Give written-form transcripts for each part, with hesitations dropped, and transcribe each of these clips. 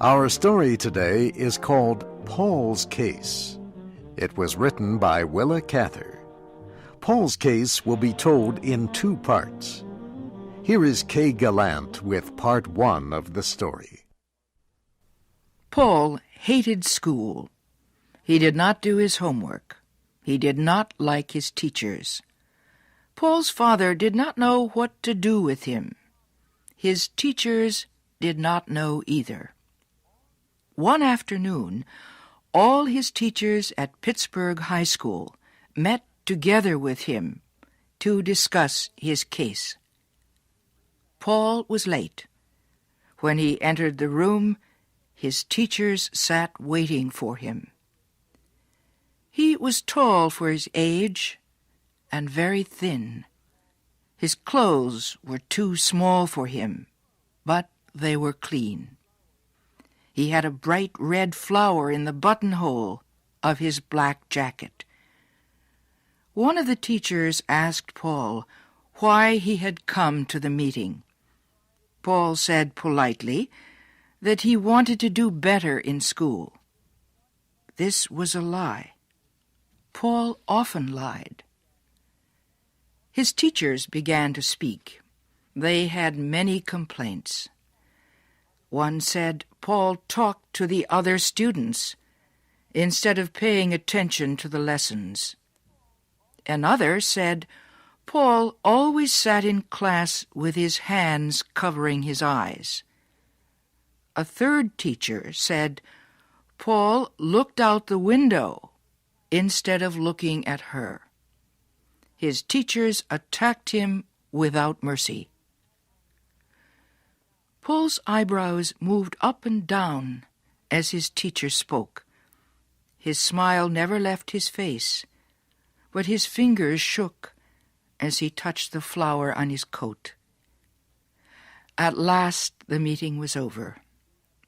Our story today is called Paul's Case. It was written by Willa Cather. Paul's Case will be told in two parts. Here is Kay Gallant with part one of the story. Paul hated school. He did not do his homework. He did not like his teachers. Paul's father did not know what to do with him. His teachers did not know either. One afternoon, all his teachers at Pittsburgh High School met together with him to discuss his case. Paul was late. When he entered the room, his teachers sat waiting for him. He was tall for his age and very thin. His clothes were too small for him, but they were clean. He had a bright red flower in the buttonhole of his black jacket. One of the teachers asked Paul why he had come to the meeting. Paul said politely that he wanted to do better in school. This was a lie. Paul often lied. His teachers began to speak. They had many complaints. One said Paul talked to the other students instead of paying attention to the lessons. Another said Paul always sat in class with his hands covering his eyes. A third teacher said Paul looked out the window instead of looking at her. His teachers attacked him without mercy. Paul's eyebrows moved up and down as his teacher spoke. His smile never left his face, but his fingers shook as he touched the flower on his coat. At last the meeting was over.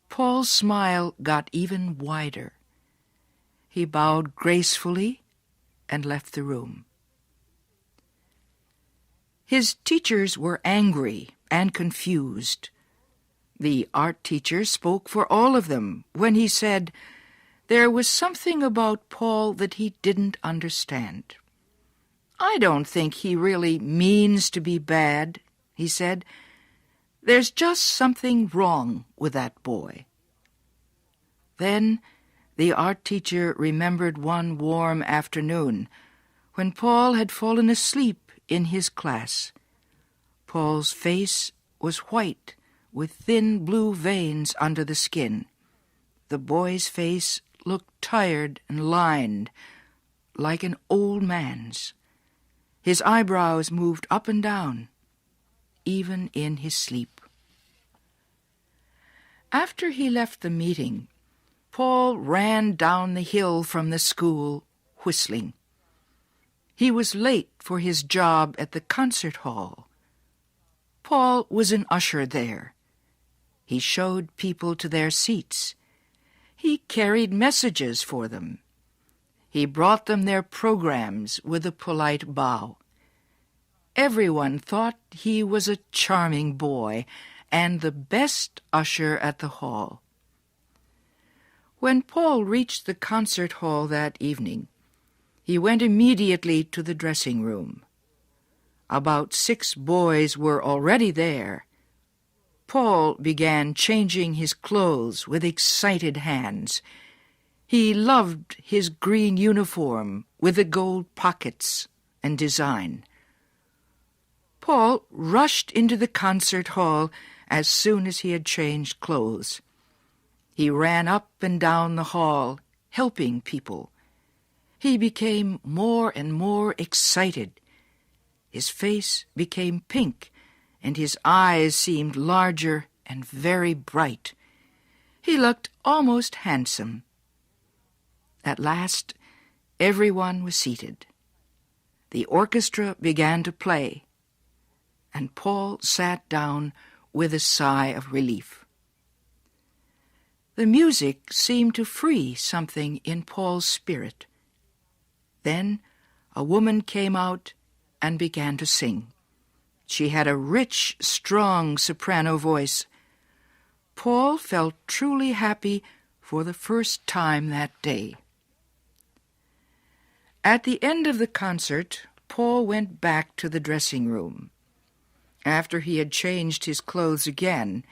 Paul's smile got even wider. He bowed gracefully and left the room. His teachers were angry and confused. The art teacher spoke for all of them when he said there was something about Paul that he didn't understand. "I don't think he really means to be bad," he said. "There's just something wrong with that boy." Then the art teacher remembered one warm afternoon when Paul had fallen asleep in his class. Paul's face was white with thin blue veins under the skin. The boy's face looked tired and lined, like an old man's. His eyebrows moved up and down, even in his sleep. After he left the meeting, Paul ran down the hill from the school, whistling. He was late for his job at the concert hall. Paul was an usher there. He showed people to their seats. He carried messages for them. He brought them their programs with a polite bow. Everyone thought he was a charming boy and the best usher at the hall. When Paul reached the concert hall that evening, he went immediately to the dressing room. About 6 boys were already there. Paul began changing his clothes with excited hands. He loved his green uniform with the gold pockets and design. Paul rushed into the concert hall as soon as he had changed clothes. He ran up and down the hall, helping people. He became more and more excited. His face became pink, and his eyes seemed larger and very bright. He looked almost handsome. At last, everyone was seated. The orchestra began to play, and Paul sat down with a sigh of relief. The music seemed to free something in Paul's spirit. Then a woman came out and began to sing. She had a rich, strong soprano voice. Paul felt truly happy for the first time that day. At the end of the concert, Paul went back to the dressing room. After he had changed his clothes again,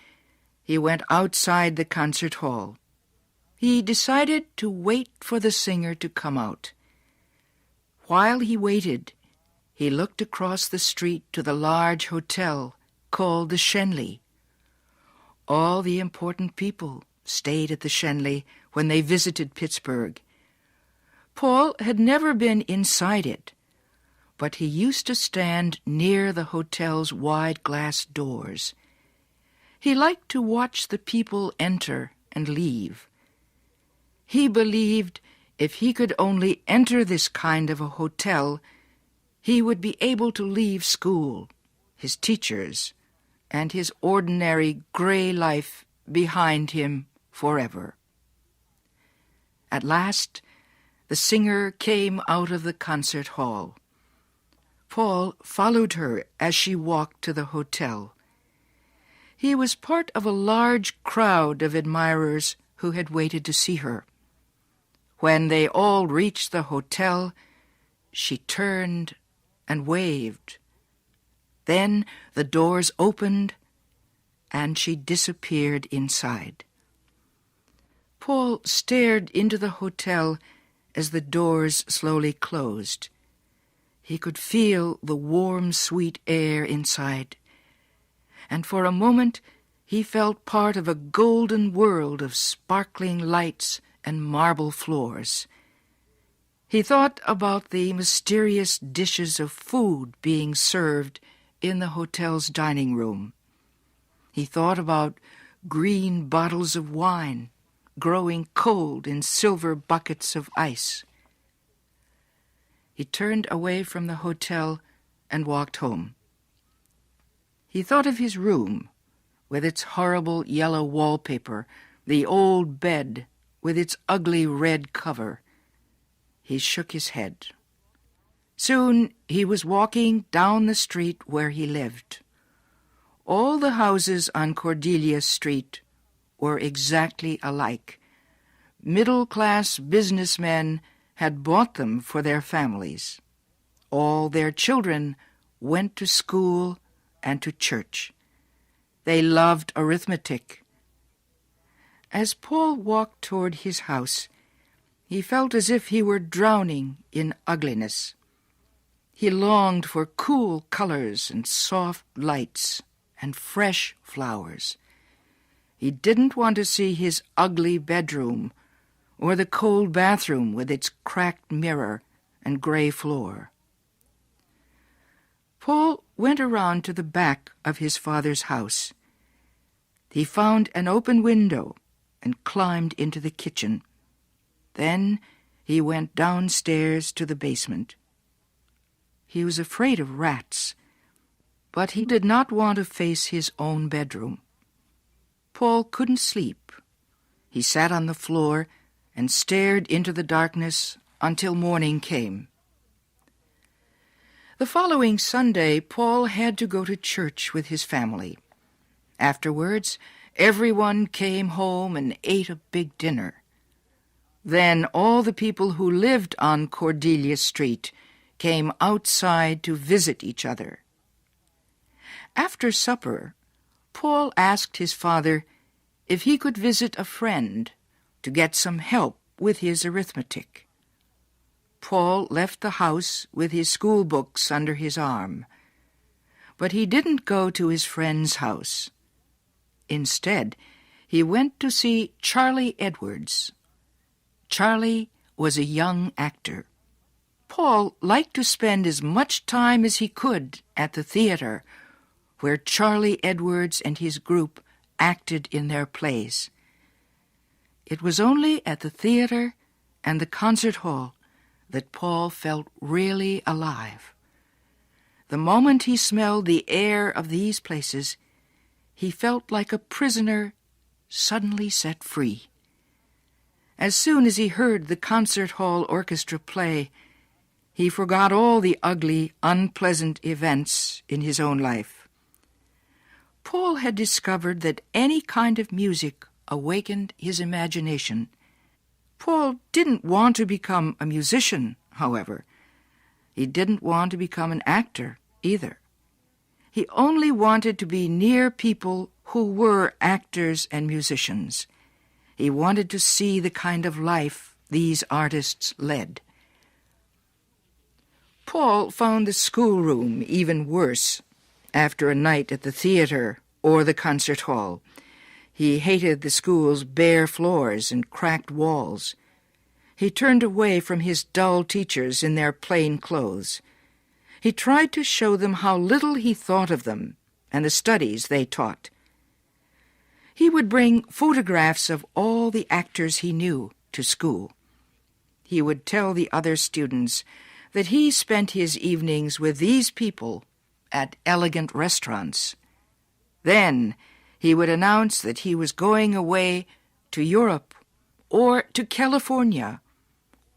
he went outside the concert hall. He decided to wait for the singer to come out. While he waited, he looked across the street to the large hotel called the Schenley. All the important people stayed at the Schenley when they visited Pittsburgh. Paul had never been inside it, but he used to stand near the hotel's wide glass doors. He liked to watch the people enter and leave. He believed if he could only enter this kind of a hotel, he would be able to leave school, his teachers, and his ordinary gray life behind him forever. At last, the singer came out of the concert hall. Paul followed her as she walked to the hotel. He was part of a large crowd of admirers who had waited to see her. When they all reached the hotel, she turned and waved. Then the doors opened, and she disappeared inside. Paul stared into the hotel as the doors slowly closed. He could feel the warm, sweet air inside, and for a moment he felt part of a golden world of sparkling lights and marble floors. He thought about the mysterious dishes of food being served in the hotel's dining room. He thought about green bottles of wine growing cold in silver buckets of ice. He turned away from the hotel and walked home. He thought of his room, with its horrible yellow wallpaper, the old bed with its ugly red cover. He shook his head. Soon he was walking down the street where he lived. All the houses on Cordelia Street were exactly alike. Middle-class businessmen had bought them for their families. All their children went to school and to church. They loved arithmetic. As Paul walked toward his house, he felt as if he were drowning in ugliness. He longed for cool colors and soft lights and fresh flowers. He didn't want to see his ugly bedroom or the cold bathroom with its cracked mirror and gray floor. Paul went around to the back of his father's house. He found an open window and climbed into the kitchen. Then he went downstairs to the basement. He was afraid of rats, but he did not want to face his own bedroom. Paul couldn't sleep. He sat on the floor and stared into the darkness until morning came. The following Sunday, Paul had to go to church with his family. Afterwards, everyone came home and ate a big dinner. Then all the people who lived on Cordelia Street came outside to visit each other. After supper, Paul asked his father if he could visit a friend to get some help with his arithmetic. Paul left the house with his school books under his arm, but he didn't go to his friend's house. Instead, he went to see Charlie Edwards. Charlie was a young actor. Paul liked to spend as much time as he could at the theater, where Charlie Edwards and his group acted in their plays. It was only at the theater and the concert hall that Paul felt really alive. The moment he smelled the air of these places, he felt like a prisoner suddenly set free. As soon as he heard the concert hall orchestra play, he forgot all the ugly, unpleasant events in his own life. Paul had discovered that any kind of music awakened his imagination. Paul didn't want to become a musician, however. He didn't want to become an actor either. He only wanted to be near people who were actors and musicians. He wanted to see the kind of life these artists led. Paul found the schoolroom even worse after a night at the theater or the concert hall. He hated the school's bare floors and cracked walls. He turned away from his dull teachers in their plain clothes. He tried to show them how little he thought of them and the studies they taught. He would bring photographs of all the actors he knew to school. He would tell the other students that he spent his evenings with these people at elegant restaurants. Then he would announce that he was going away to Europe or to California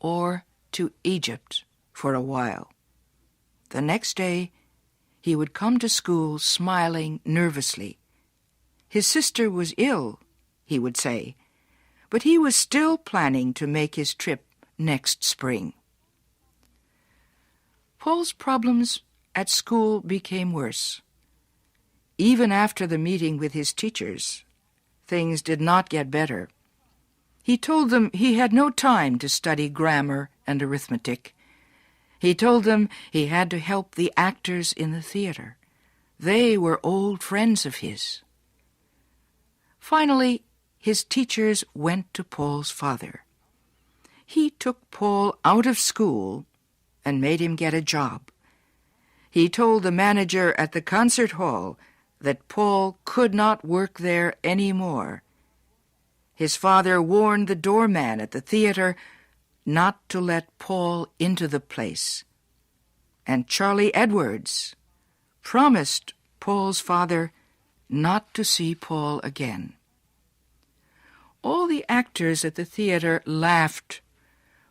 or to Egypt for a while. The next day, he would come to school smiling nervously. His sister was ill, he would say, but he was still planning to make his trip next spring. Paul's problems at school became worse. Even after the meeting with his teachers, things did not get better. He told them he had no time to study grammar and arithmetic. He told them he had to help the actors in the theater. They were old friends of his. Finally, his teachers went to Paul's father. He took Paul out of school and made him get a job. He told the manager at the concert hall that Paul could not work there any more. His father warned the doorman at the theater not to let Paul into the place. And Charlie Edwards promised Paul's father not to see Paul again. All the actors at the theater laughed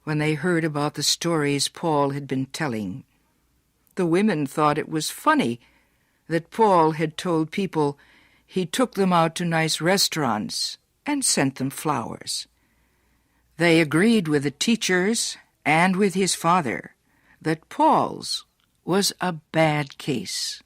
when they heard about the stories Paul had been telling. The women thought it was funny that Paul had told people he took them out to nice restaurants and sent them flowers. They agreed with the teachers and with his father that Paul's was a bad case.